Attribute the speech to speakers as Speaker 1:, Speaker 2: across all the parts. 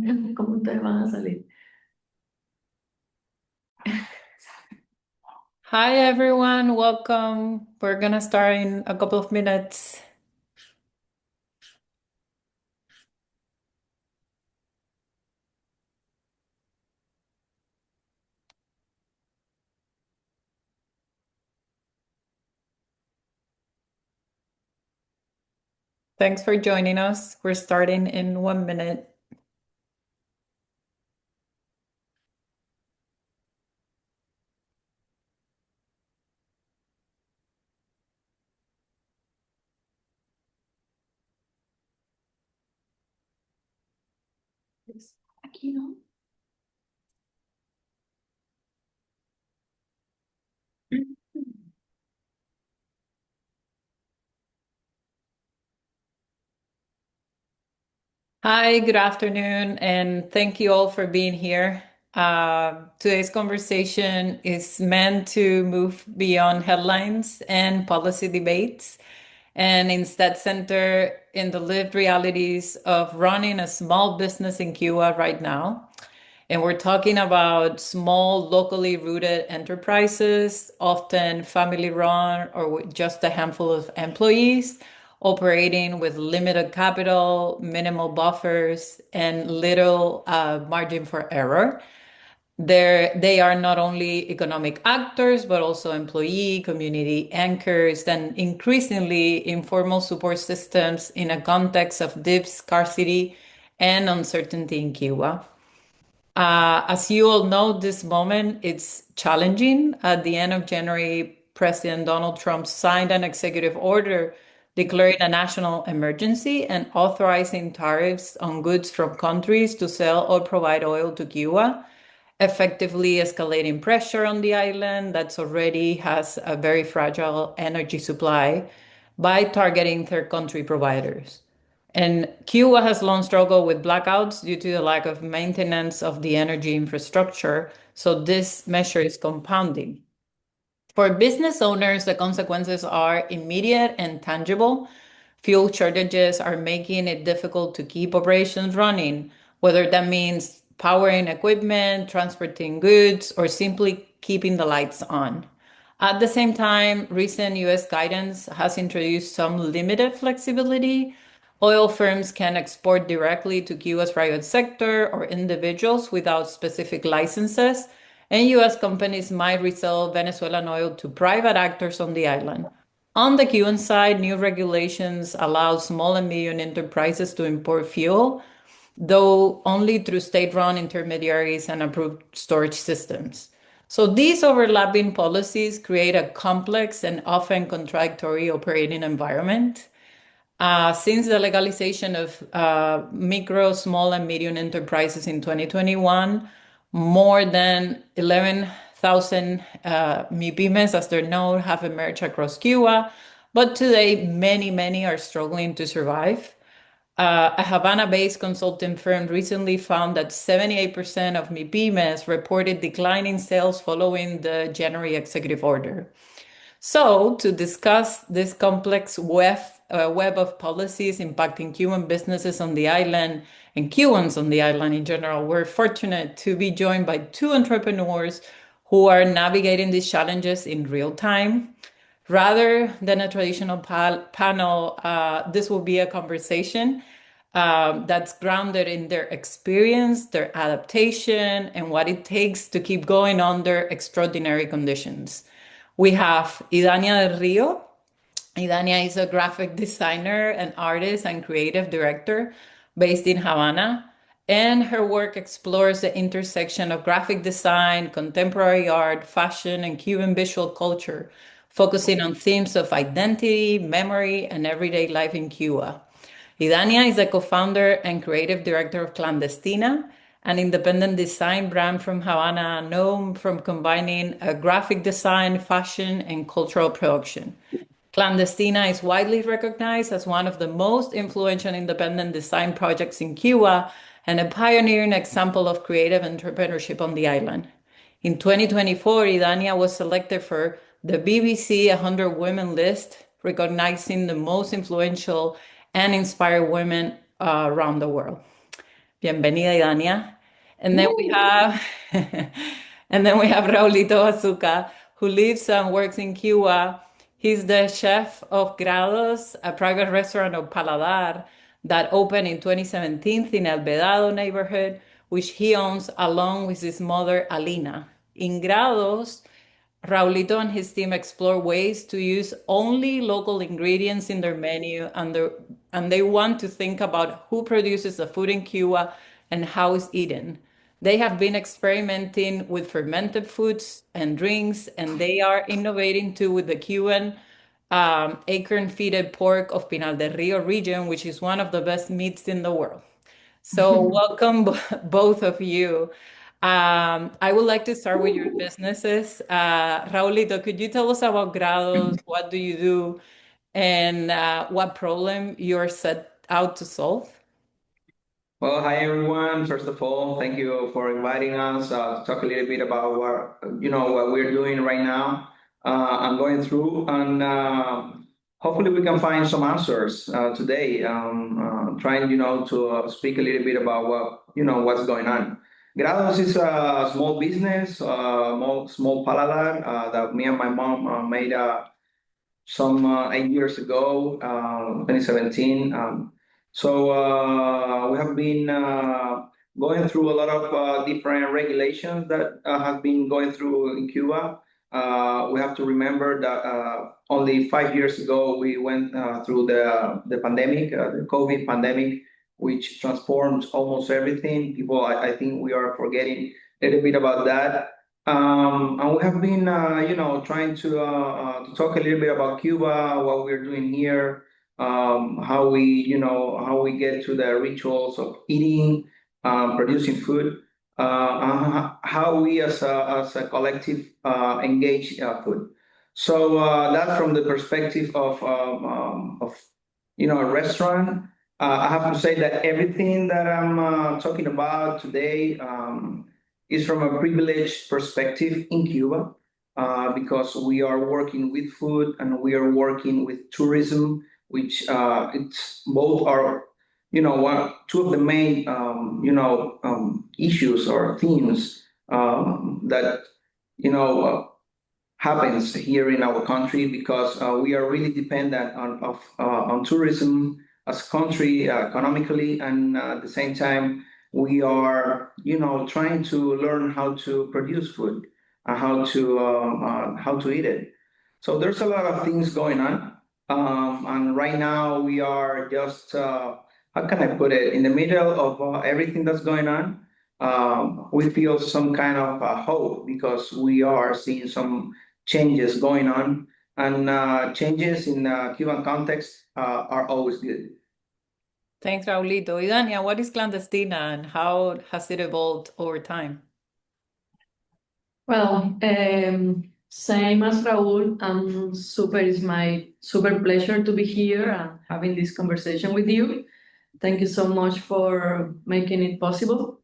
Speaker 1: ¿Cómo ustedes van a salir? Hi everyone, welcome. We're gonna start in a couple of minutes. Thanks for joining us. We're starting in 1 minute. Aquí no. Hi, good afternoon, and thank you all for being here. Today's conversation is meant to move beyond headlines and policy debates and instead center in the lived realities of running a small business in Cuba right now. And we're talking about small, locally rooted enterprises, often family run or with just a handful of employees, operating with limited capital, minimal buffers, and little margin for error. They are not only economic actors, but also employee, community anchors, and increasingly informal support systems in a context of deep scarcity and uncertainty in Cuba. As you all know, this moment it's challenging. At the end of January, President Donald Trump signed an executive order declaring a national emergency and authorizing tariffs on goods from countries to sell or provide oil to Cuba, effectively escalating pressure on the island that's already has a very fragile energy supply by targeting third country providers. And Cuba has long struggled with blackouts due to the lack of maintenance of the energy infrastructure. So this measure is compounding. For business owners, the consequences are immediate and tangible. Fuel shortages are making it difficult to keep operations running, whether that means powering equipment, transporting goods, or simply keeping the lights on. At the same time, recent US guidance has introduced some limited flexibility. Oil firms can export directly to Cuba's private sector or individuals without specific licenses, and US companies might resell Venezuelan oil to private actors on the island. On the Cuban side, new regulations allow small and medium enterprises to import fuel, though only through state-run intermediaries and approved storage systems. So these overlapping policies create a complex and often contradictory operating environment. Since the legalization of micro, small, and medium enterprises in 2021, more than 11,000 MIPYMEs, as they're known, have emerged across Cuba. But today, many are struggling to survive. A Havana-based consulting firm recently found that 78% of MIPYMEs reported declining sales following the January executive order. So, to discuss this complex web of policies impacting Cuban businesses on the island and Cubans on the island in general, we're fortunate to be joined by two entrepreneurs who are navigating these challenges in real time. Rather than a traditional panel, this will be a conversation that's grounded in their experience, their adaptation, and what it takes to keep going under extraordinary conditions. We have Idania del Río. Idania is a graphic designer, an artist, and creative director based in Havana. And her work explores the intersection of graphic design, contemporary art, fashion, and Cuban visual culture, focusing on themes of identity, memory, and everyday life in Cuba. Idania is the co-founder and creative director of Clandestina, an independent design brand from Havana known from combining graphic design, fashion, and cultural production. Clandestina is widely recognized as one of the most influential independent design projects in Cuba and a pioneering example of creative entrepreneurship on the island. In 2024, Idania was selected for the BBC 100 Women list, recognizing the most influential and inspired women around the world. Bienvenida, Idania. And then we have and then we have Raulito Bazooka, who lives and works in Cuba. He's the chef of Grados, a private restaurant of Paladar that opened in 2017 in El Vedado neighborhood, which he owns along with his mother, Alina. In Grados, Raulito and his team explore ways to use only local ingredients in their menu, and they want to think about who produces the food in Cuba and how it's eaten. They have been experimenting with fermented foods and drinks, and they are innovating too with the Cuban acorn-feeded pork of Pinal del Rio region, which is one of the best meats in the world. So welcome both of you. I would like to start with your businesses. Raulito, could you tell us about Grados? What do you do? And what problem you're set out to solve?
Speaker 2: Well, hi everyone. First of all, thank you for inviting us to talk a little bit about what we're doing right now. I'm going through, and hopefully we can find some answers today. Trying, to speak a little bit about what's going on. Grados is a small business, small paladar that me and my mom made some 8 years ago, 2017. We have been going through a lot of different regulations that have been going through in Cuba. We have to remember that only 5 years ago we went through the pandemic, the COVID pandemic, which transformed almost everything. People, I think we are forgetting a little bit about that. And we have been, trying to talk a little bit about Cuba, what we're doing here, how we get to the rituals of eating, producing food, how we as a collective engage food. So that's from the perspective of a restaurant. I have to say that everything that I'm talking about today. Is from a privileged perspective in Cuba because we are working with food and we are working with tourism, which it's both are two of the main issues or themes that you know uh, happens here in our country because we are really dependent on tourism as a country economically, and at the same time we are trying to learn how to produce food and how to eat it. So there's a lot of things going on, and right now we are just how can I put it, in the middle of everything that's going on. We feel some kind of hope because we are seeing some changes going on, and changes in Cuban context are always good.
Speaker 1: Thanks, Raulito. Idania, what is Clandestina and how has it evolved over time?
Speaker 3: Well, same as Raul, it's my super pleasure to be here and having this conversation with you. Thank you so much for making it possible.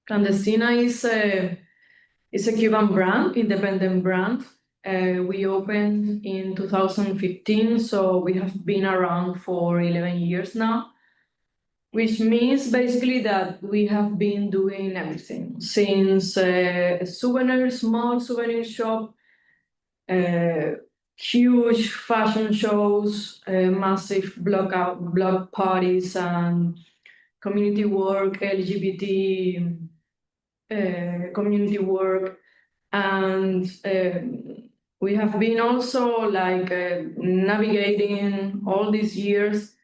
Speaker 3: Clandestina is a Cuban brand, independent brand. We opened in 2015, so we have been around for 11 years now, which means basically that we have been doing everything since a small souvenir shop, huge fashion shows, massive block parties, and community work, LGBT community work, and we have been also like navigating all these years.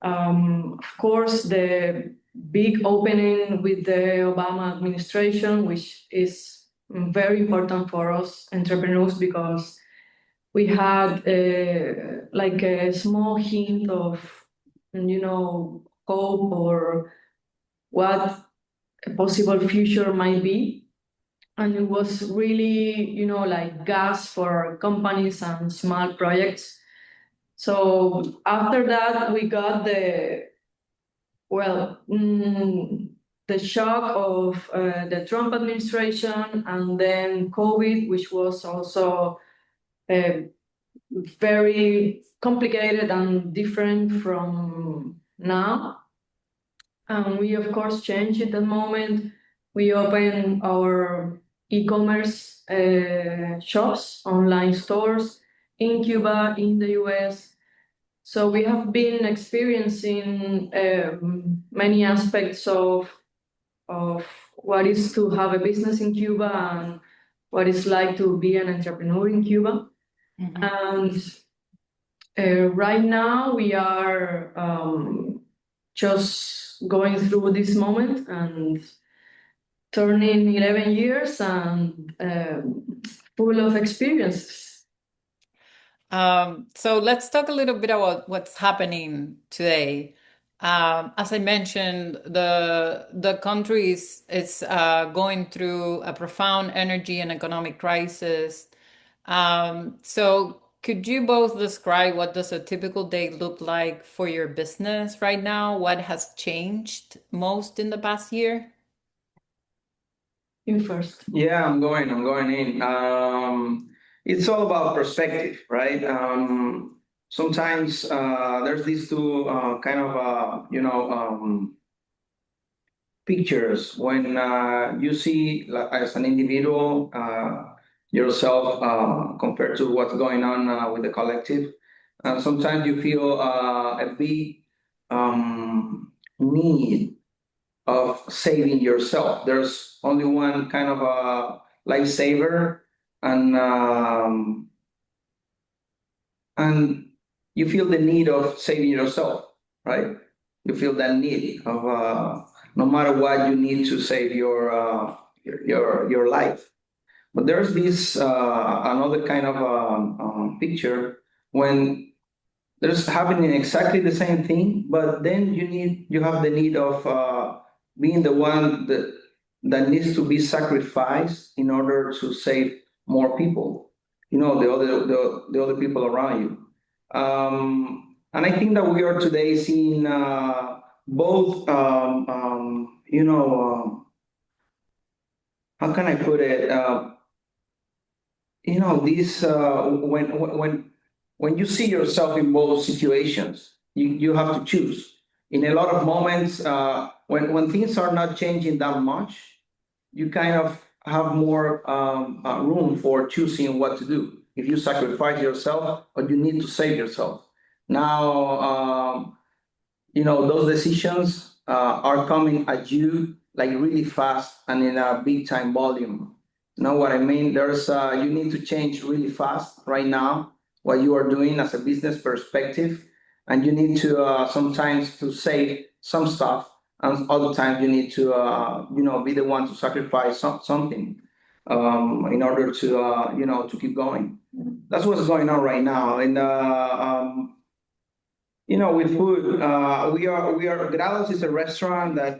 Speaker 3: Of course, the big opening with the Obama administration, which is very important for us entrepreneurs because we had like a small hint of, hope or what a possible future might be. And it was really, like gas for companies and small projects. So after that, we got the shock of the Trump administration and then COVID, which was also very complicated and different from now. And we, of course, changed at the moment. We opened our e-commerce shops, online stores in Cuba, in the US. So we have been experiencing many aspects of what is to have a business in Cuba and what it's like to be an entrepreneur in Cuba. And right now we are just going through this moment and turning 11 years and full of experiences.
Speaker 1: So let's talk a little bit about what's happening today. As I mentioned, the country is going through a profound energy and economic crisis. So could you both describe what does a typical day look like for your business right now? What has changed most in the past year?
Speaker 3: You first.
Speaker 2: Yeah, I'm going in. It's all about perspective, right? Sometimes there's these two kind of, pictures when you see like, as an individual yourself compared to what's going on with the collective. Sometimes you feel a big need of saving yourself. There's only one kind of a lifesaver, and and you feel the need of saving yourself, right? You feel that need of no matter what, you need to save your life. But there's this another kind of picture when there's happening exactly the same thing, but then you have the need of being the one that needs to be sacrificed in order to save more people. You know, the other people around you. And I think that we are today seeing both. How can I put it? This when you see yourself in both situations, you have to choose. In a lot of moments, when things are not changing that much, you kind of have more room for choosing what to do. If you sacrifice yourself, or you need to save yourself. Now, those decisions are coming at you like really fast and in a big time volume. You know what I mean? There's you need to change really fast right now what you are doing as a business perspective, and you need to sometimes to save some stuff, and other times you need to be the one to sacrifice something in order to to keep going. That's what's going on right now, and with food, we are Grados is a restaurant that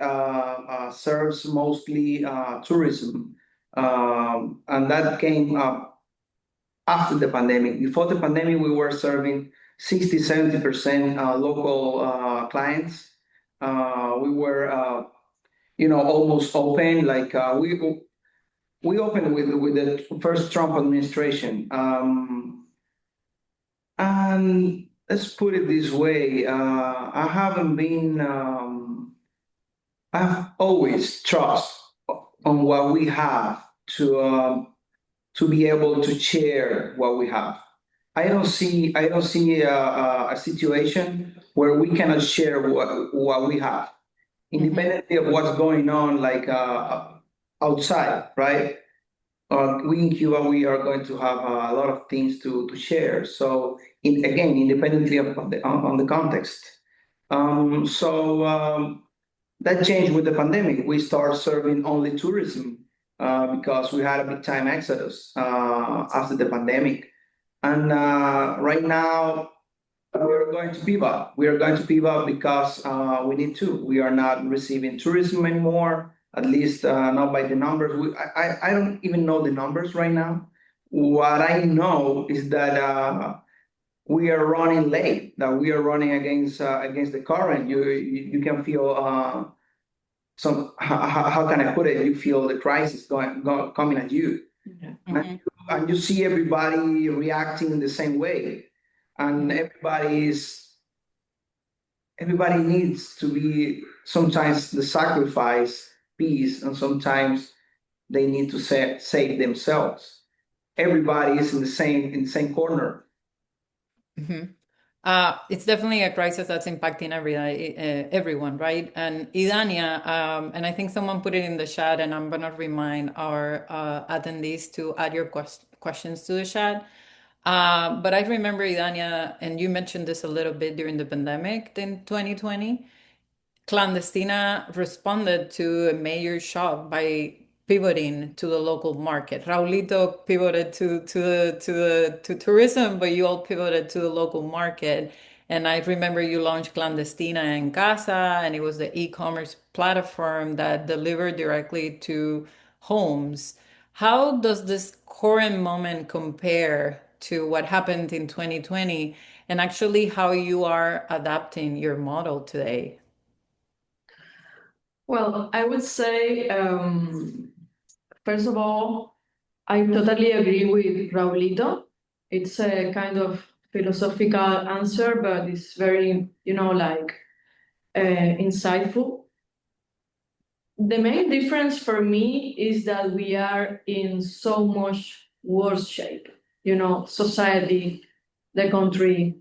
Speaker 2: serves mostly tourism, and that came up after the pandemic. Before the pandemic, we were serving 60-70% local clients. We were, almost open. Like we opened with the first Trump administration, and let's put it this way: I haven't been. I've always trust on what we have to be able to share what we have. I don't see a situation where we cannot share what we have, independently of what's going on, like outside, right? We in Cuba, we are going to have a lot of things to share. So, again, independently of on the context. That changed with the pandemic. We started serving only tourism because we had a big time exodus after the pandemic. And right now, we are going to pivot. We are going to pivot because we need to. We are not receiving tourism anymore, at least not by the numbers. I don't even know the numbers right now. What I know is that we are running late, that we are running against the current. You can feel how can I put it? You feel the crisis coming at you, and you see everybody reacting in the same way, and everybody needs to be sometimes the sacrifice piece, and sometimes they need to save themselves. Everybody is in the same corner.
Speaker 1: Mm-hmm. It's definitely a crisis that's impacting everyone, right? And Idania, and I think someone put it in the chat, and I'm gonna remind our attendees to add your questions to the chat. But I remember Idania, and you mentioned this a little bit during the pandemic in 2020. Clandestina responded to a major shock by pivoting to the local market. Raulito pivoted to tourism, but you all pivoted to the local market. And I remember you launched Clandestina en Casa, and it was the e-commerce platform that delivered directly to homes. How does this current moment compare to what happened in 2020, and actually how you are adapting your model today?
Speaker 3: Well, I would say, first of all, I totally agree with Raulito. It's a kind of philosophical answer, but it's very, insightful. The main difference for me is that we are in so much worse shape, society, the country,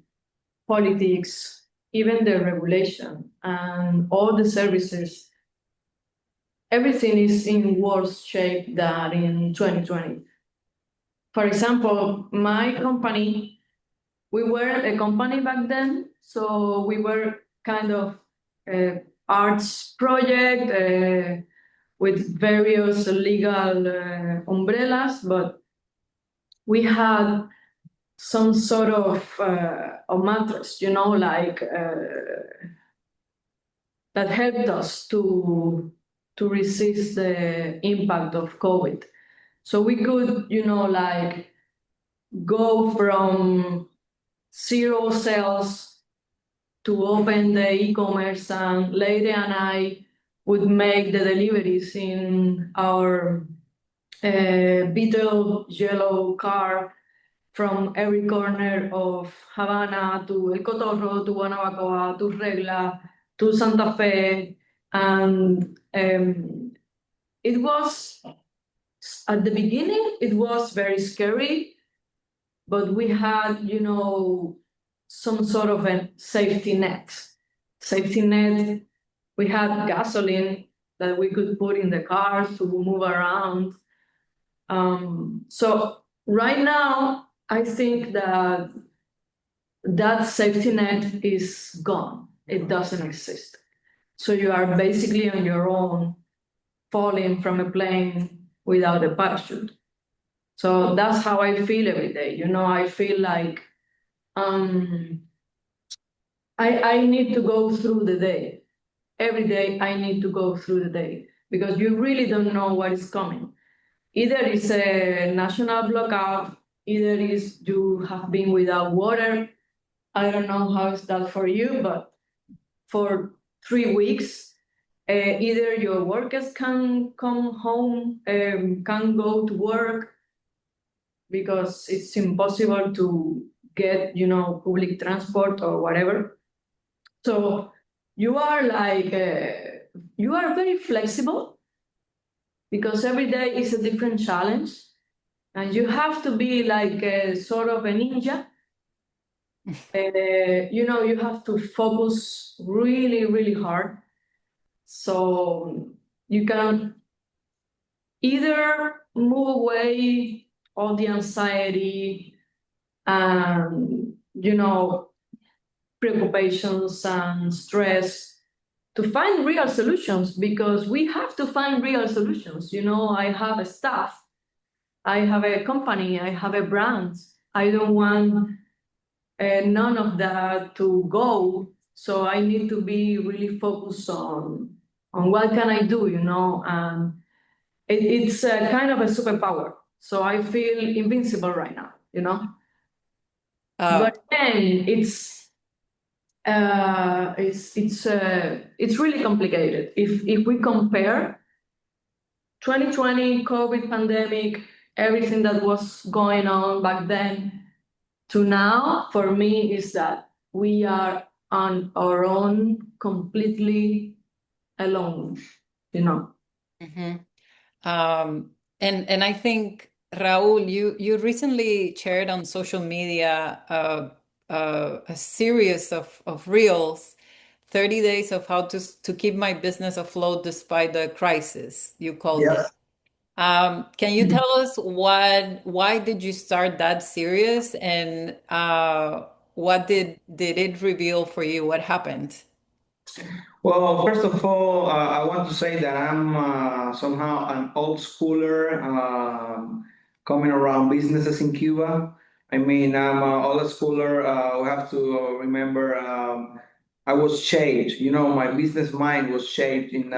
Speaker 3: politics, even the regulation and all the services. Everything is in worse shape than in 2020. For example, my company, we were a company back then, so we were kind of arts project with various legal umbrellas, but we had some sort of a mattress, that helped us to resist the impact of COVID. So we could, go from 0 sales to open the e-commerce, and Leire and I would make the deliveries in our beetle yellow car from every corner of Havana to El Cotorro, to Guanabacoa, to Regla, to Santa Fe. And it was, at the beginning, it was very scary, but we had, some sort of a safety net. We had gasoline that we could put in the cars to move around. So right now, I think that safety net is gone. It doesn't exist. So you are basically on your own, falling from a plane without a parachute. So that's how I feel every day. I feel like I need to go through the day. Every day I need to go through the day because you really don't know what is coming. Either it's a national blackout, either is you have been without water. I don't know how is that for you, but for 3 weeks, either your workers can come home, can go to work because it's impossible to get, public transport or whatever. So you are you are very flexible because every day is a different challenge, and you have to be like a sort of a ninja. You have to focus really, really hard. So you can either move away all the anxiety and, preoccupations and stress to find real solutions, because we have to find real solutions. I have a staff, I have a company, I have a brand. I don't want none of that to go. So I need to be really focused on what can I do, and it's a kind of a superpower. So I feel invincible right now, but then it's really complicated. If we compare 2020 COVID pandemic, everything that was going on back then to now, for me is that we are on our own completely alone, you know.
Speaker 1: And I think, Raul, you recently shared on social media a series of reels, 30 days of how to keep my business afloat despite the crisis, you called it.
Speaker 2: Yes.
Speaker 1: Can you tell us why did you start that series, and what did it reveal for you? What happened?
Speaker 2: Well, first of all, I want to say that I'm somehow an old schooler coming around businesses in Cuba. I mean, I'm an old schooler. We have to remember I was shaped. You know, my business mind was shaped in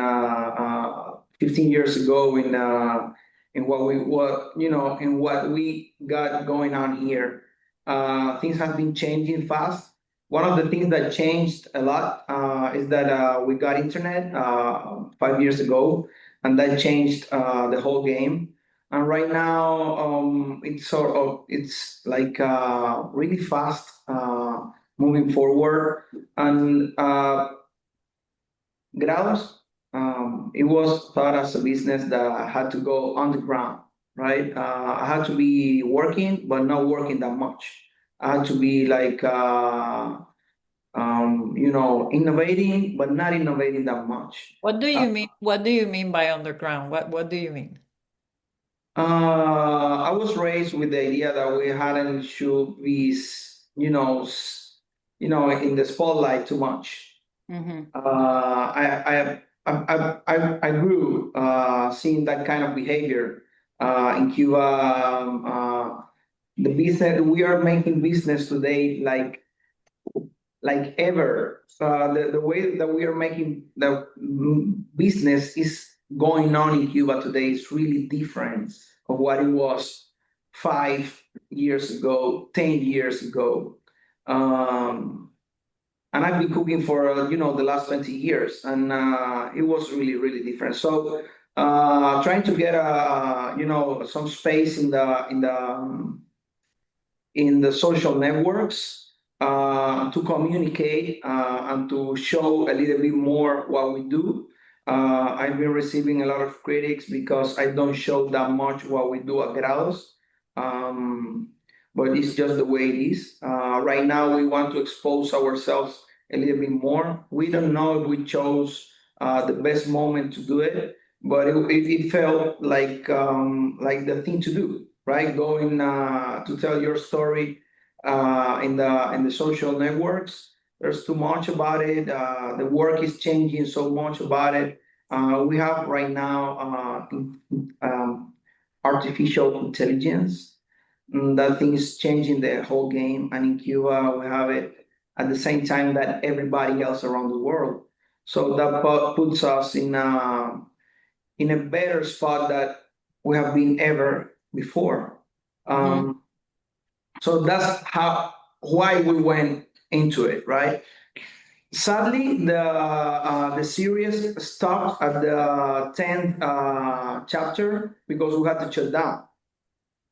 Speaker 2: 15 years ago in what we got going on here. Things have been changing fast. One of the things that changed a lot is that we got internet 5 years ago, and that changed the whole game. And right now, it's like really fast moving forward. And Grados, it was thought as a business that had to go underground, right? I had to be working, but not working that much. I had to be like innovating, but not innovating that much.
Speaker 1: What do
Speaker 2: Uh,
Speaker 1: you mean? What do you mean by underground? What do you mean?
Speaker 2: I was raised with the idea that we hadn't should be, in the spotlight too much.
Speaker 1: Mm-hmm.
Speaker 2: I grew seeing that kind of behavior in Cuba. The business we are making business today like ever. The way that we are making the business is going on in Cuba today is really different of what it was 5 years ago, 10 years ago. And I've been cooking for the last 20 years, and it was really really different. So trying to get some space in the social networks to communicate and to show a little bit more what we do. I've been receiving a lot of critics because I don't show that much what we do at Grados. But it's just the way it is. Right now, we want to expose ourselves a little bit more. We don't know if we chose the best moment to do it, but it felt like the thing to do, right? Going to tell your story in the social networks. There's too much about it. The work is changing so much about it. We have right now artificial intelligence. That thing is changing the whole game. And in Cuba, we have it at the same time that everybody else around the world. So that puts us in a better spot that we have been ever before.
Speaker 1: Mm-hmm.
Speaker 2: So that's why we went into it, right? Sadly, the series stopped at the 10th chapter because we had to shut down,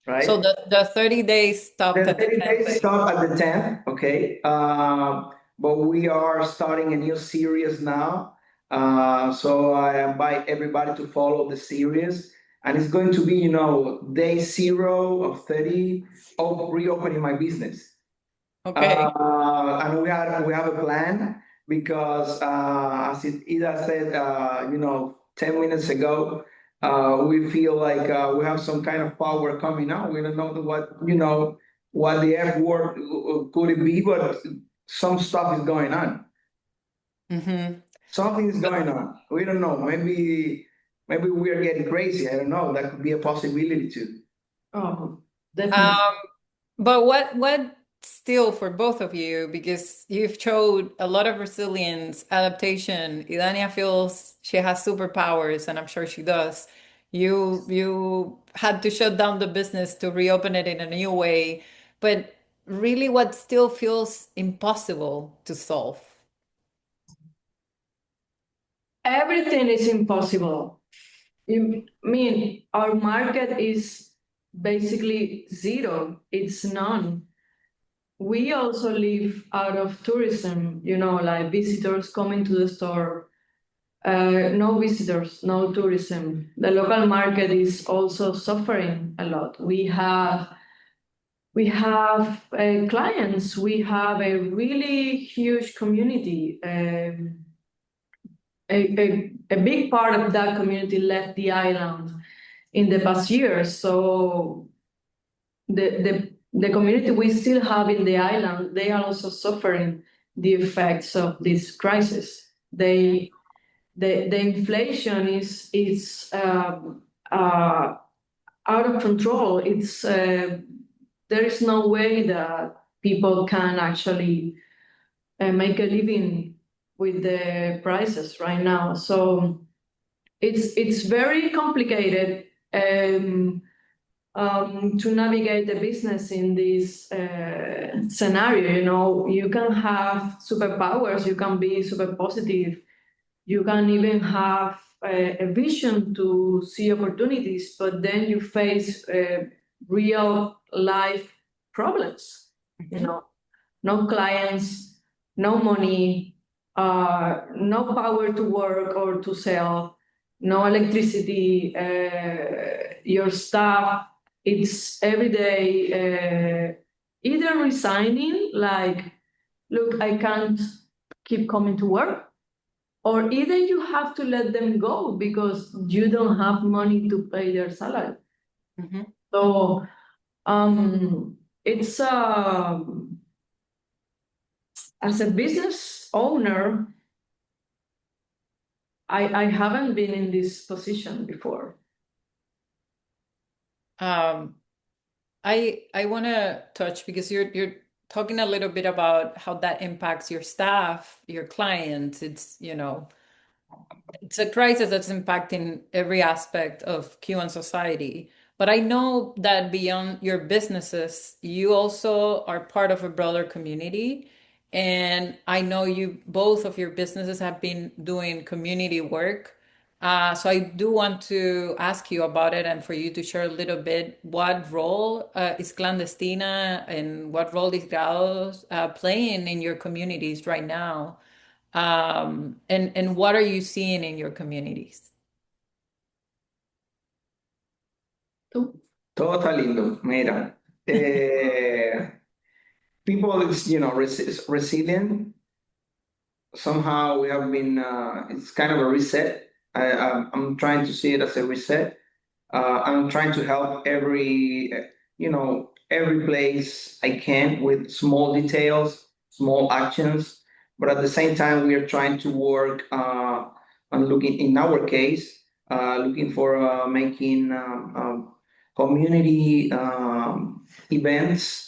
Speaker 2: right?
Speaker 1: So the 30 days stopped
Speaker 2: The
Speaker 1: at the
Speaker 2: 30
Speaker 1: 10th
Speaker 2: days
Speaker 1: day.
Speaker 2: stop at the 10th, okay. But we are starting a new series now. So I invite everybody to follow the series. And it's going to be, day 0 of 30 of reopening my business.
Speaker 1: Okay.
Speaker 2: And we have a plan because, as Ida said, 10 minutes ago, we feel like we have some kind of power coming out. We don't know what the F word could it be, but some stuff is going on.
Speaker 1: Mm-hmm.
Speaker 2: Something is going on. We don't know. Maybe we are getting crazy. I don't know. That could be a possibility too.
Speaker 3: Oh, definitely.
Speaker 1: But what still for both of you, because you've showed a lot of resilience, adaptation. Idania feels she has superpowers, and I'm sure she does. You had to shut down the business to reopen it in a new way, but really, what still feels impossible to solve?
Speaker 3: Everything is impossible. I mean, our market is basically zero. It's none. we also live out of tourism, like visitors coming to the store. No visitors, no tourism. The local market is also suffering a lot. We have clients. We have a really huge community. A big part of that community left the island in the past years. So the community we still have in the island, they are also suffering the effects of this crisis. The inflation is out of control. It's there is no way that people can actually make a living with the prices right now. So it's very complicated to navigate the business in this scenario. You can have superpowers, you can be super positive, you can even have a vision to see opportunities, but then you face real life problems. No clients, no money, no power to work or to sell, no electricity, your staff, it's every day either resigning, like, look, I can't keep coming to work, or either you have to let them go because you don't have money to pay their salary. So it's as a business owner, I haven't been in this position before.
Speaker 1: I want to touch, because you're talking a little bit about how that impacts your staff, your clients. It's a crisis that's impacting every aspect of Cuban society. But I know that beyond your businesses, you also are part of a broader community. And I know both of your businesses have been doing community work. So I do want to ask you about it, and for you to share a little bit what role is Clandestina and what role is Grados playing in your communities right now. And what are you seeing in your communities?
Speaker 2: Todo está lindo. Mira, people is, resilient. Somehow we have been, it's kind of a reset. I'm trying to see it as a reset. I'm trying to help every place I can with small details, small actions. But at the same time, we are trying to work on looking, in our case, looking for making community events.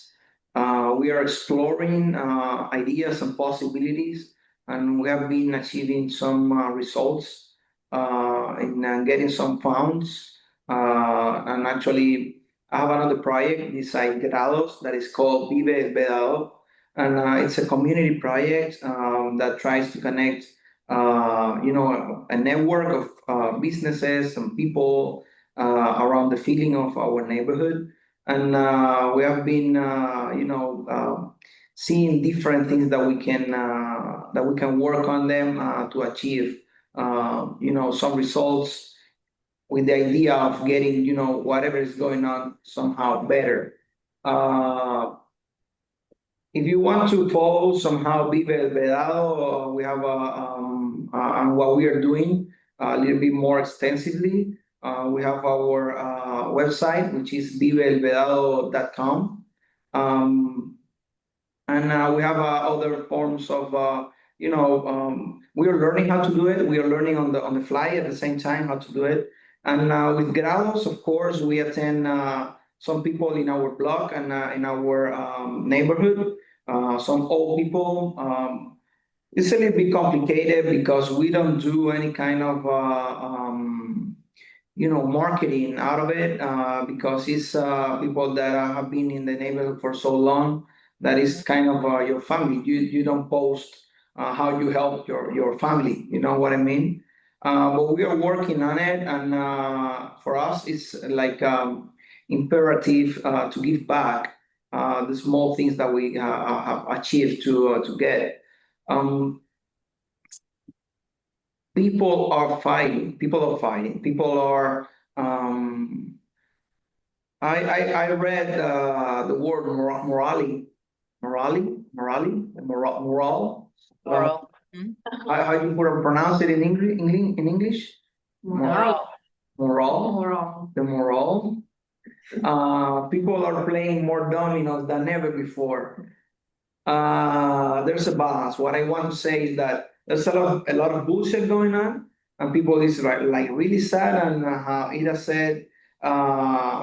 Speaker 2: We are exploring ideas and possibilities, and we have been achieving some results in getting some funds. And actually, I have another project beside Grados that is called Vive Vedado, and it's a community project that tries to connect, a network of businesses and people around the feeling of our neighborhood. And we have been, seeing different things that we can work on them to achieve, some results, with the idea of getting, whatever is going on somehow better. If you want to follow somehow Vive el Vedado, we have on what we are doing a little bit more extensively. We have our website, which is viveelvedado.com. And we have other forms of, we are learning how to do it. We are learning on the fly at the same time how to do it. And with Grados, of course, we attend some people in our block and in our neighborhood, some old people. It's a little bit complicated because we don't do any kind of marketing out of it, because it's people that have been in the neighborhood for so long that is kind of your family. You don't post how you help your family. You know what I mean? But we are working on it, and for us, it's like imperative to give back. the small things that we have achieved to get. People are fighting. People are fighting. People are. I read the word moral.
Speaker 1: Oral. Mhm.
Speaker 2: How you pronounce it in English? In English?
Speaker 1: Moral.
Speaker 2: Moral.
Speaker 3: Moral.
Speaker 2: The moral. People are playing more dominoes than ever before. There's a balance. What I want to say is that there's a lot of bullshit going on, and people is like really sad. And Ida said,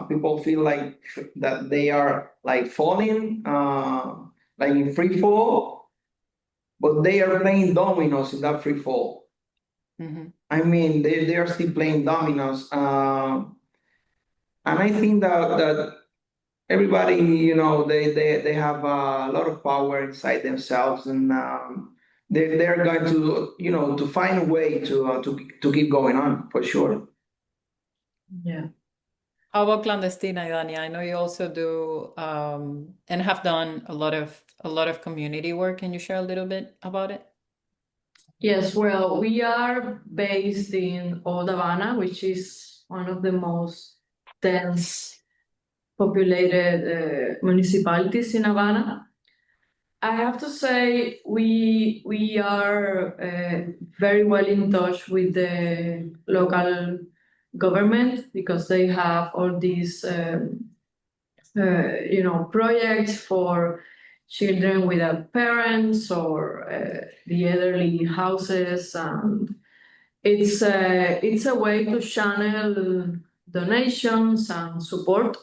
Speaker 2: people feel like that they are like falling, like in free fall, but they are playing dominoes in that free fall.
Speaker 1: Mhm.
Speaker 2: I mean, they are still playing dominoes, and I think that everybody, they have a lot of power inside themselves, and they're going to, to find a way to keep going on for sure.
Speaker 3: Yeah.
Speaker 1: How about Clandestina, Idania? I know you also do and have done a lot of community work. Can you share a little bit about it?
Speaker 3: Yes, well, we are based in Old Havana, which is one of the most dense populated municipalities in Havana. I have to say we are very well in touch with the local government because they have all these projects for children without parents or the elderly houses, and it's a way to channel donations and support.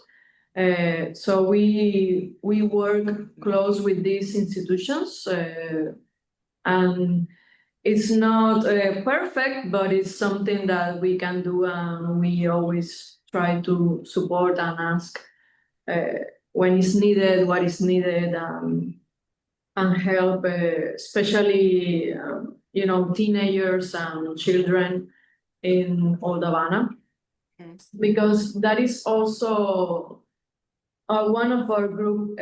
Speaker 3: So we work close with these institutions, and it's not perfect, but it's something that we can do, and we always try to support and ask when it's needed, what is needed, and help, especially teenagers and children in Old Havana, because that is also one of our group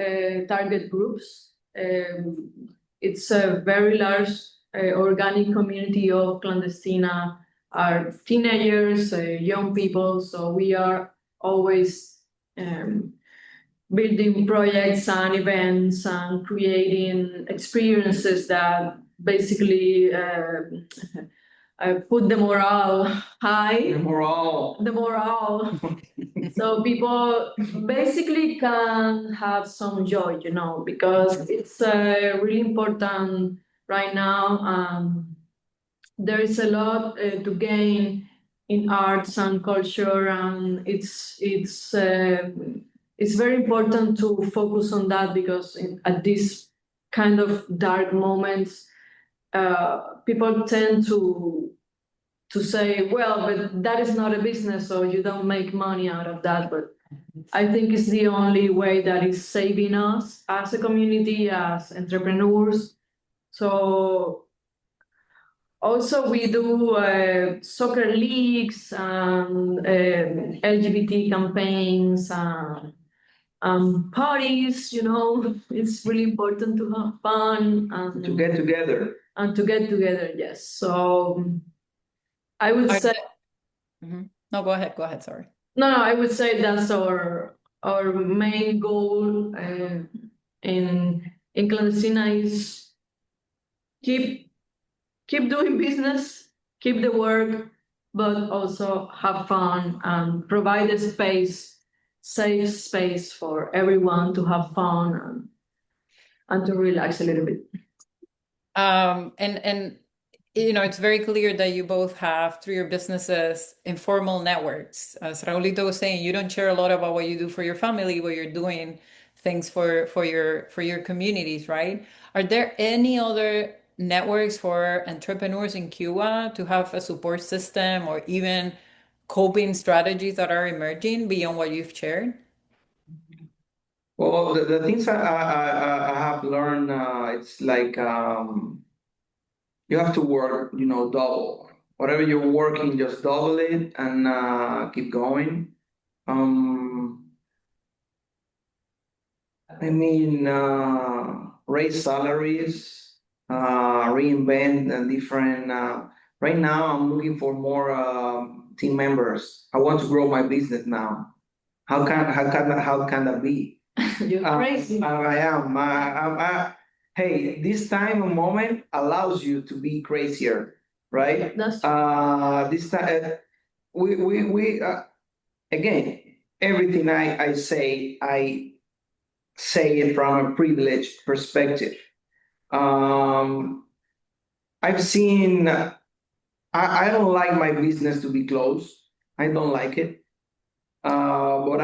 Speaker 3: target groups. It's a very large organic community of Clandestina, are teenagers, young people. So we are always building projects and events and creating experiences that basically put the morale high. The morale. So people basically can have some joy, because it's really important right now. There is a lot to gain in arts and culture, and it's very important to focus on that because at these kind of dark moments, people tend to say, well, but that is not a business, so you don't make money out of that. But I think it's the only way that is saving us as a community, as entrepreneurs. So also we do soccer leagues and LGBT campaigns and parties, it's really important to have fun and
Speaker 2: To get together.
Speaker 3: Yes. So I would say.
Speaker 1: Mhm. No, go ahead. Sorry.
Speaker 3: No, I would say that's our main goal in Clandestina is keep doing business, keep the work, but also have fun and provide a safe space for everyone to have fun and to relax a little bit.
Speaker 1: And it's very clear that you both have, through your businesses, informal networks. As Raulito was saying, you don't share a lot about what you do for your family, but you're doing things for your communities, right? Are there any other networks for entrepreneurs in Cuba to have a support system or even coping strategies that are emerging beyond what you've shared?
Speaker 2: Well, the things I have learned, it's like you have to work, double. Whatever you're working, just double it and keep going. I mean, raise salaries, reinvent different. Right now, I'm looking for more team members. I want to grow my business now. How can that be?
Speaker 3: You're crazy.
Speaker 2: I am. Hey, this time and moment allows you to be crazier, right?
Speaker 3: That's true.
Speaker 2: This time, we again, everything I say, I say it from a privileged perspective. Um, I've seen. I don't like my business to be closed. I don't like it. But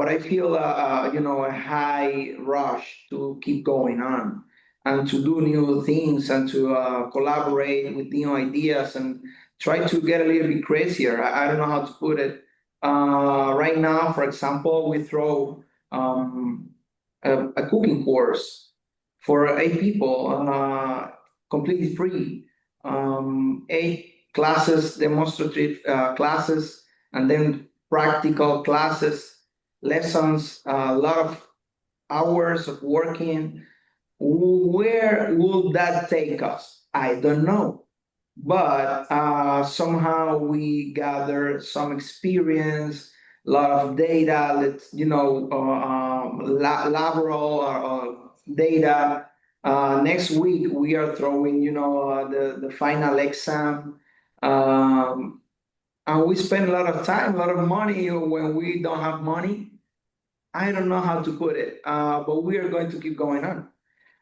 Speaker 2: I feel a high rush to keep going on and to do new things and to collaborate with new ideas and try to get a little bit crazier. I don't know how to put it. Right now, for example, we throw um, a cooking course for 8 people, completely free. 8 classes, demonstrative classes, and then practical classes, lessons, a lot of hours of working. Where will that take us? I don't know. But somehow we gather some experience, a lot of data, laboral data. Next week we are throwing, the final exam. Um, and we spend a lot of time, a lot of money when we don't have money. I don't know how to put it, but we are going to keep going on.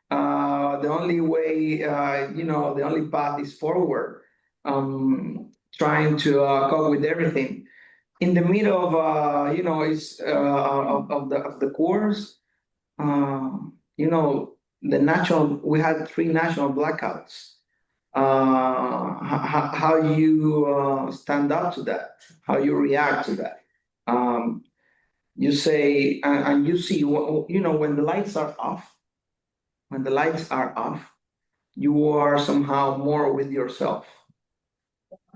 Speaker 2: The only way, the only path is forward, trying to cope with everything. In the middle of, it's of the course, the national, we had 3 national blackouts. How you stand up to that, how you react to that. Um, you say, and you see, when the lights are off, you are somehow more with yourself.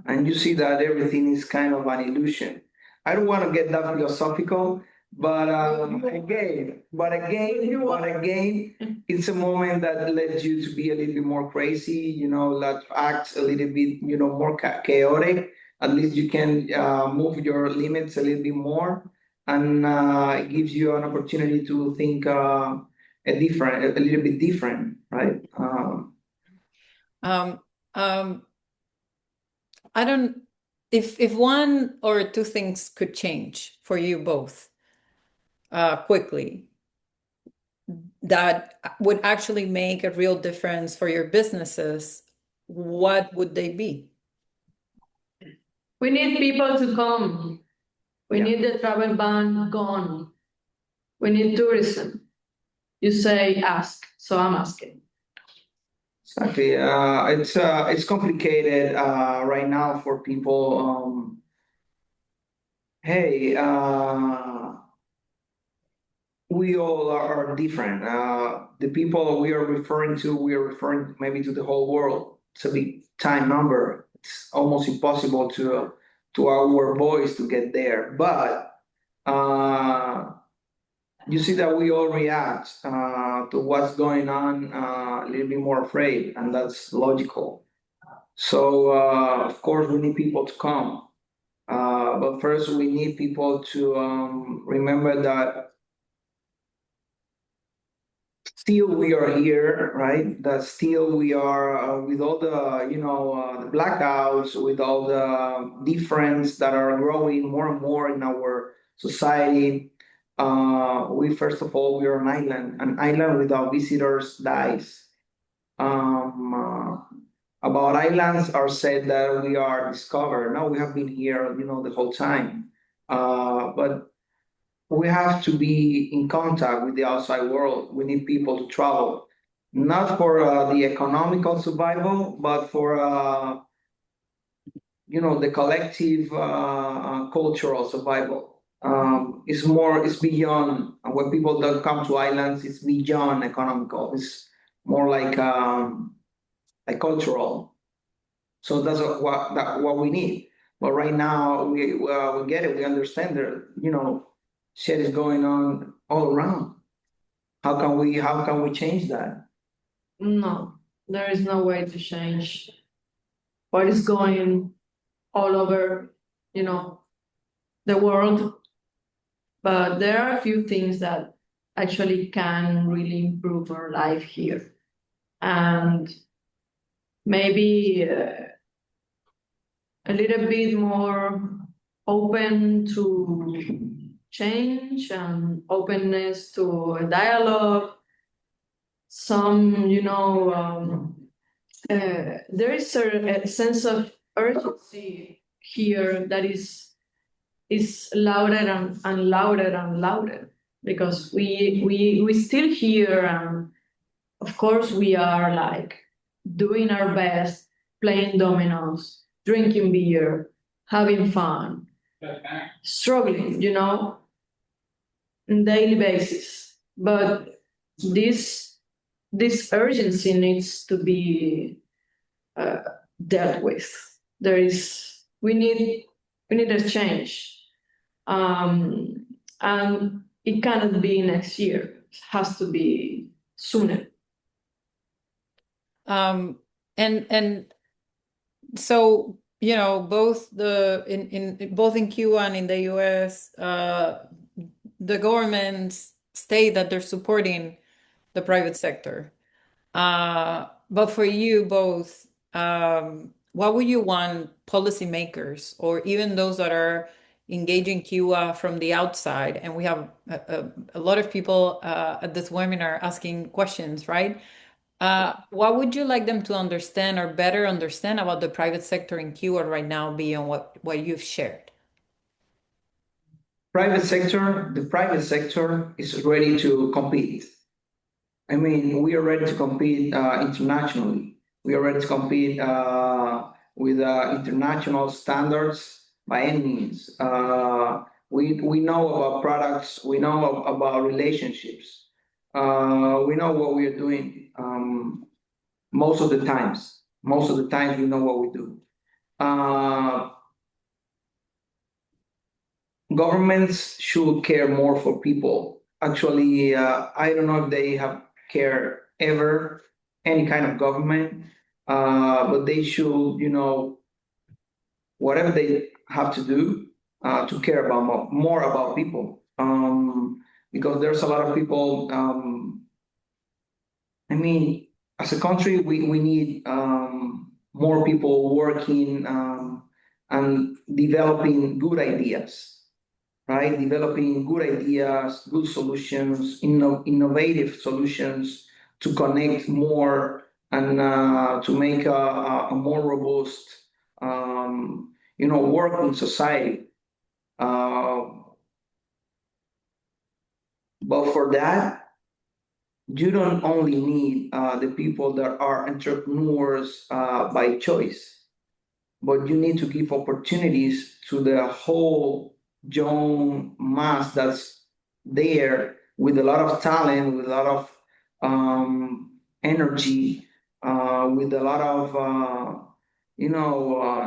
Speaker 2: And you see that everything is kind of an illusion. I don't want to get that philosophical, but again, it's a moment that lets you to be a little bit more crazy, that acts a little bit, more chaotic. At least you can move your limits a little bit more, and it gives you an opportunity to think a little bit different, right?
Speaker 1: Um, um, I don't, if one or two things could change for you both quickly, that would actually make a real difference for your businesses, what would they be?
Speaker 3: We need people to come. We
Speaker 2: Yeah.
Speaker 3: need the travel ban gone. We need tourism. You say ask, so I'm asking.
Speaker 2: Exactly. It's complicated right now for people. Hey, we all are different. The people we are referring maybe to the whole world. It's a big time number. It's almost impossible to our voice to get there. But you see that we all react to what's going on a little bit more afraid, and that's logical. So, of course, we need people to come. But first, we need people to remember that still we are here, right? That still we are with all the, the blackouts, with all the difference that are growing more and more in our society. We first of all, we are an island without visitors dies. About islands are said that we are discovered. No, we have been here, the whole time. But we have to be in contact with the outside world. We need people to travel, not for the economical survival, but for the collective cultural survival. It's beyond when people don't come to islands. It's beyond economical. It's more like cultural. So that's what we need. But right now we get it. We understand that shit is going on all around. How can we change that?
Speaker 3: No, there is no way to change what is going all over, the world. But there are a few things that actually can really improve our life here. And maybe a little bit more open to change and openness to a dialogue. There is a sense of urgency here that is louder and louder and louder, because we still hear, and of course we are like doing our best, playing dominoes, drinking beer, having fun, struggling, on daily basis. But this urgency needs to be dealt with. We need a change, and it cannot be next year. It has to be sooner.
Speaker 1: And so, both both in Cuba and in the US, the governments state that they're supporting the private sector. But for you both, what would you want policymakers or even those that are engaging Cuba from the outside? And we have a lot of people at this webinar asking questions, right? What would you like them to understand or better understand about the private sector in Cuba right now beyond what you've shared?
Speaker 2: The private sector is ready to compete. I mean, we are ready to compete internationally. We are ready to compete with international standards by any means. We know about products. We know about relationships. We know what we are doing most of the times. Most of the times we know what we do. Governments should care more for people. Actually, I don't know if they have care ever, any kind of government, but they should, whatever they have to do to care about more about people. Because there's a lot of people. I mean, as a country, we need more people working and developing good ideas. Right? Developing good ideas, good solutions, innovative solutions to connect more and to make a more robust, working society. But for that, you don't only need the people that are entrepreneurs by choice, but you need to give opportunities to the whole young mass that's there with a lot of talent, with a lot of energy, with a lot of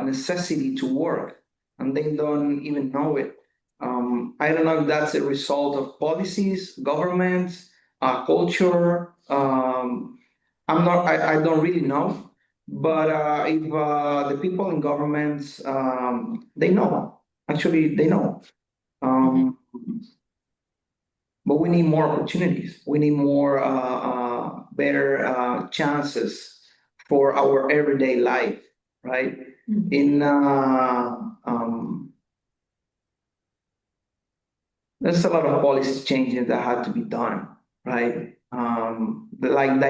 Speaker 2: necessity to work, and they don't even know it. I don't know if that's a result of policies, governments, culture. I don't really know, but if the people in governments, they know. Actually, they know. But we need more opportunities. We need more better chances for our everyday life, right? There's a lot of policy changes that had to be done, right? Like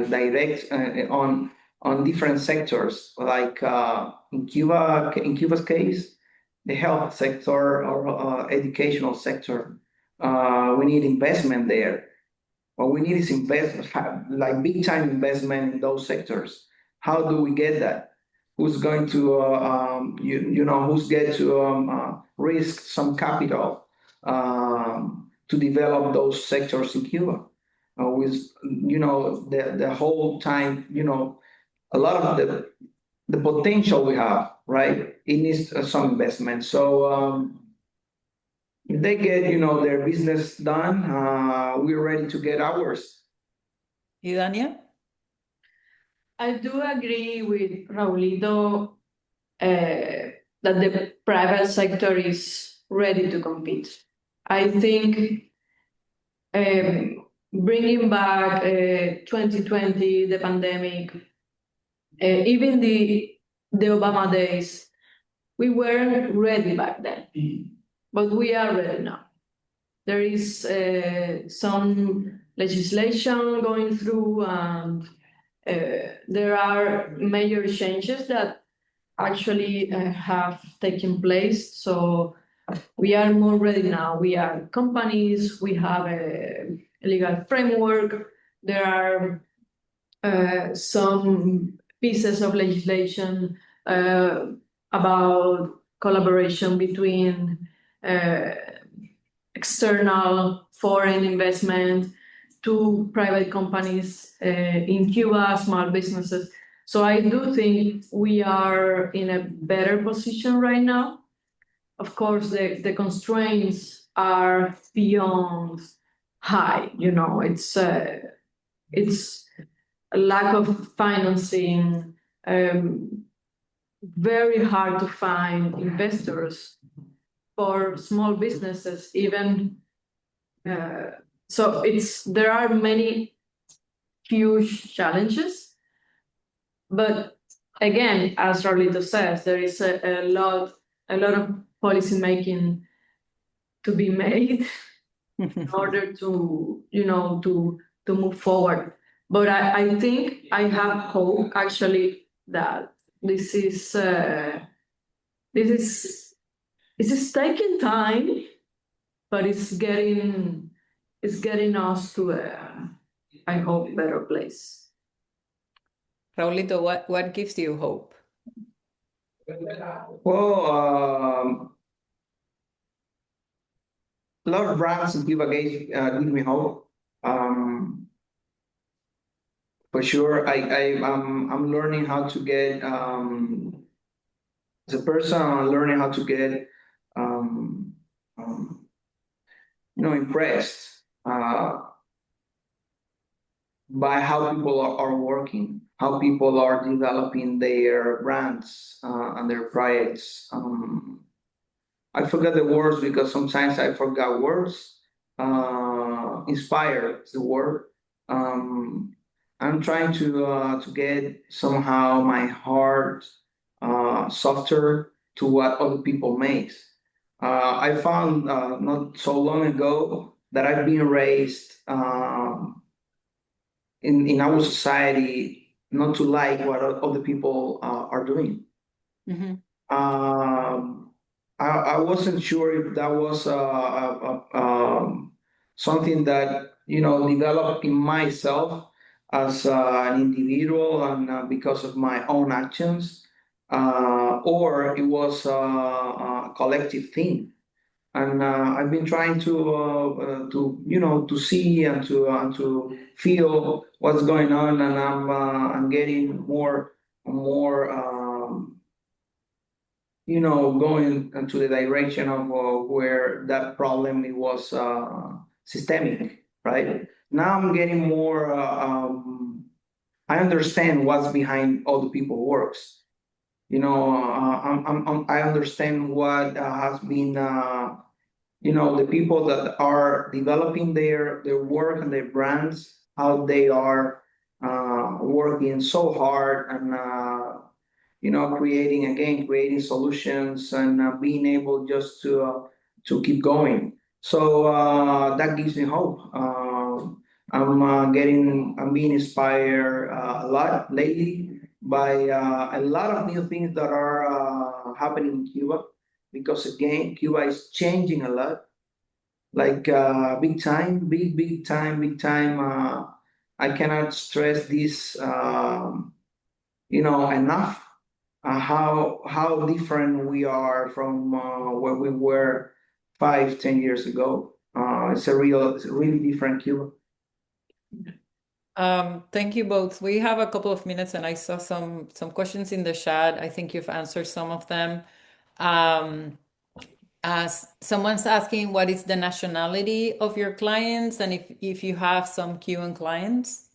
Speaker 2: direct on different sectors, like in Cuba's case, the health sector or educational sector. We need investment there. What we need is like big time investment in those sectors. How do we get that? Who's going to who's going to risk some capital to develop those sectors in Cuba? With the whole time, a lot of the potential we have, right? It needs some investment. So if they get, their business done, we're ready to get ours.
Speaker 1: Idania?
Speaker 3: I do agree with Raulito that the private sector is ready to compete. I think bringing back 2020, the pandemic, even the Obama days, we weren't ready back then, but we are ready now. There is some legislation going through, and there are major changes that actually have taken place. So we are more ready now. We are companies, we have a legal framework. There are some pieces of legislation about collaboration between external foreign investment to private companies in Cuba, small businesses. So I do think we are in a better position right now. Of course, the constraints are beyond high. It's a lack of financing, very hard to find investors for small businesses, even. So there are many huge challenges, but again, as Raulito says, there is a lot of policy making to be made in order to move forward. But I think I have hope actually that this is taking time, but it's getting us to I hope, better place.
Speaker 1: Raulito, what gives you hope?
Speaker 2: Well, a lot of brands in Cuba give me hope. For sure, I'm learning how to get as a person. I'm learning how to get impressed by how people are working, how people are developing their brands and their projects. I forgot the words because sometimes I forgot words. Inspire is the word. I'm trying to get somehow my heart softer to what other people make. I found not so long ago that I've been raised in our society not to like what other people are doing.
Speaker 1: Mm-hmm.
Speaker 2: I wasn't sure if that was something that developed in myself as an individual and because of my own actions, or it was a collective thing. And I've been trying to see and to feel what's going on, and I'm getting more and more going into the direction of where that problem it was systemic, right? Now I'm getting more. I understand what's behind all the people works. I understand what has been. The people that are developing their work and their brands, how they are working so hard and creating solutions and being able just to keep going. So that gives me hope. I'm being inspired a lot lately by a lot of new things that are happening in Cuba, because again, Cuba is changing a lot, like big time, big time, big time. I cannot stress this, enough. How different we are from where we were 5, 10 years ago. It's a really different Cuba.
Speaker 1: Thank you both. We have a couple of minutes, and I saw some questions in the chat. I think you've answered some of them. Someone's asking what is the nationality of your clients and if you have some Cuban clients.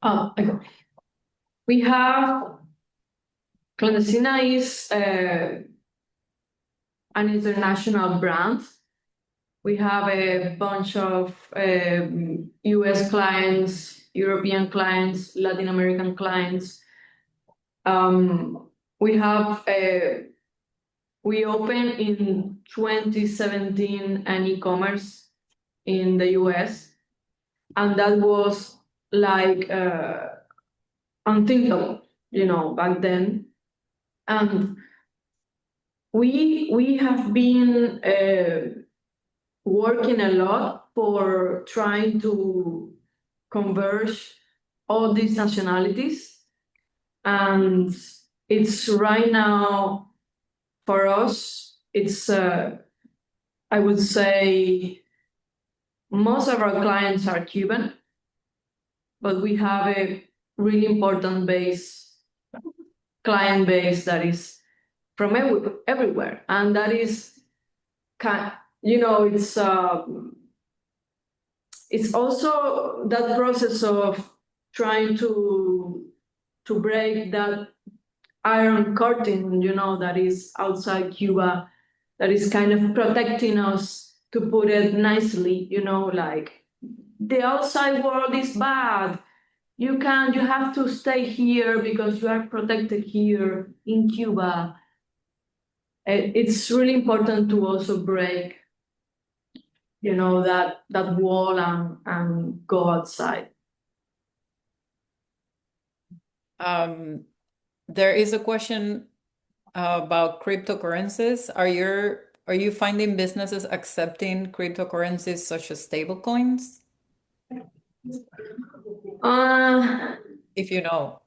Speaker 3: Okay. We have Clandestina is an international brand. We have a bunch of US clients, European clients, Latin American clients. We opened in 2017 an e-commerce in the US, and that was like unthinkable, back then. And we have been working a lot for trying to converge all these nationalities. And it's right now, for us, it's, I would say, most of our clients are Cuban, but we have a really important client base that is from everywhere. And that is, it's also that process of trying to break that iron curtain, that is outside Cuba, that is kind of protecting us, to put it nicely, like the outside world is bad. You have to stay here because you are protected here in Cuba. It's really important to also break, that wall and go outside.
Speaker 1: There is a question about cryptocurrencies. Are you finding businesses accepting cryptocurrencies such as stablecoins? If you know.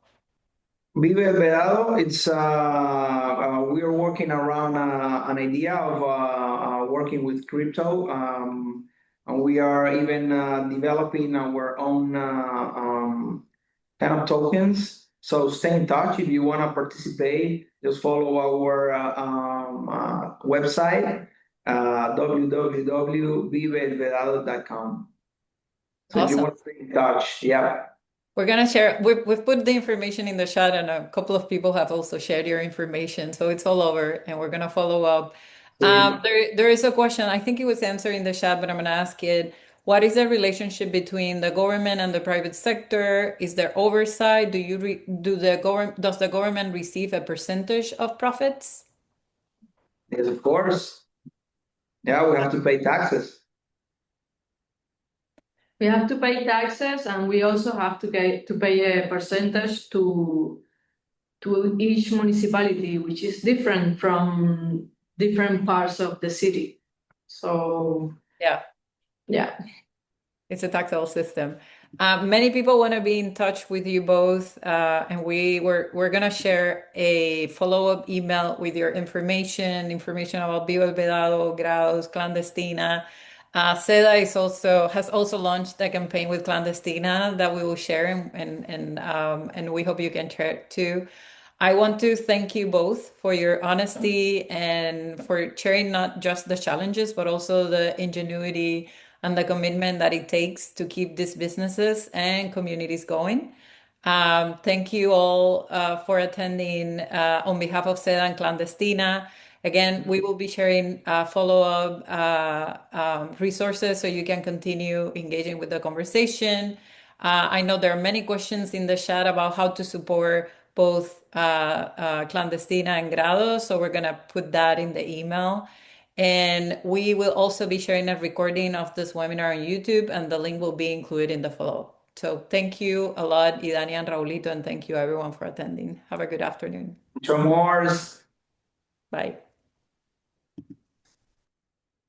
Speaker 2: Vive el Vedado, it's we are working around an idea of working with crypto, and we are even developing our own kind of tokens. So stay in touch if you want to participate. Just follow our website, www.viveelvedado.com. So
Speaker 1: Awesome.
Speaker 2: if you want to stay in touch, yeah.
Speaker 1: We're going to share, we've put the information in the chat, and a couple of people have also shared your information. So it's all over, and we're going to follow up. There is a question, I think it was answered in the chat, but I'm going to ask it. What is the relationship between the government and the private sector? Is there oversight? Does the government receive a percentage of profits?
Speaker 2: Yes, of course. Yeah, we have to pay taxes.
Speaker 3: We have to pay taxes, and we also have to pay a percentage to each municipality, which is different from different parts of the city. So
Speaker 1: yeah, it's a tactile system. Many people want to be in touch with you both, and we're gonna share a follow-up email with your information about Viva el Vedado, Grados, Clandestina. CEDA has also launched a campaign with Clandestina that we will share, and we hope you can share too. I want to thank you both for your honesty and for sharing not just the challenges, but also the ingenuity and the commitment that it takes to keep these businesses and communities going. Thank you all for attending on behalf of CEDA and Clandestina. Again, we will be sharing follow-up resources so you can continue engaging with the conversation. I know there are many questions in the chat about how to support both Clandestina and Grados, so we're going to put that in the email. And we will also be sharing a recording of this webinar on YouTube, and the link will be included in the follow-up. So thank you a lot, Idania and Raulito, and thank you everyone for attending. Have a good afternoon.
Speaker 2: Mucho more.
Speaker 1: Bye.